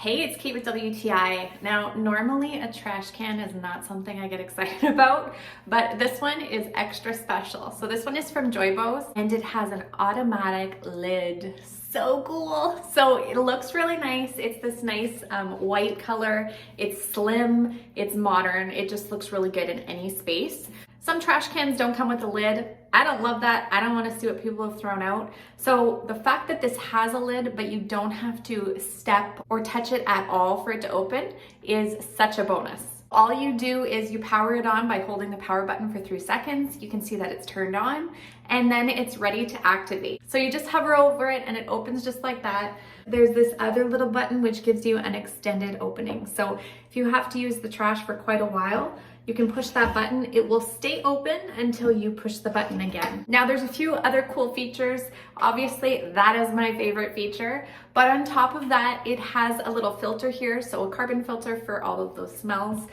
Hey, it's Kate with WTI. Now, normally a trash can is not something I get excited about, but this one is extra special. So this one is from JOYBOS and it has an automatic lid. So cool. So it looks really nice. It's this nice white color. It's slim, it's modern. It just looks really good in any space. Some trash cans don't come with a lid. I don't love that. I don't want to see what people have thrown out. So the fact that this has a lid, but you don't have to step or touch it at all for it to open is such a bonus. All you do is you power it on by holding the power button for 3 seconds. You can see that it's turned on and then it's ready to activate. So you just hover over it and it opens just like that. There's this other little button which gives you an extended opening. So if you have to use the trash for quite a while, you can push that button. It will stay open until you push the button again. Now there's a few other cool features. Obviously that is my favorite feature, but on top of that, it has a little filter here. So a carbon filter for all of those smells.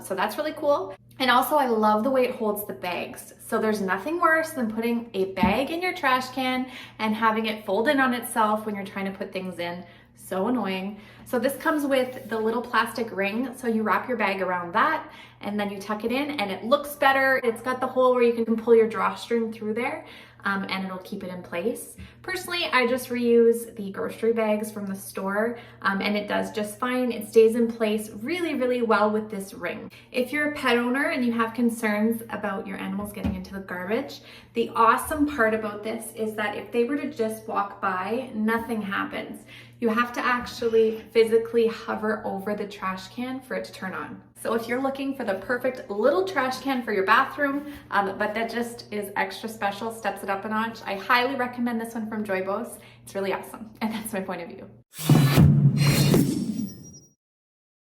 So that's really cool. And also I love the way it holds the bags. So there's nothing worse than putting a bag in your trash can and having it fold in on itself when you're trying to put things in. So annoying. So this comes with the little plastic ring. So you wrap your bag around that and then you tuck it in and it looks better. It's got the hole where you can pull your drawstring through there and it'll keep it in place. Personally, I just reuse the grocery bags from the store and it does just fine. It stays in place really, really well with this ring. If you're a pet owner and you have concerns about your animals getting into the garbage, the awesome part about this is that if they were to just walk by, nothing happens. You have to actually physically hover over the trash can for it to turn on. So if you're looking for the perfect little trash can for your bathroom, but that just is extra special, steps it up a notch, I highly recommend this one from JOYBOS. It's really awesome. And that's my point of view.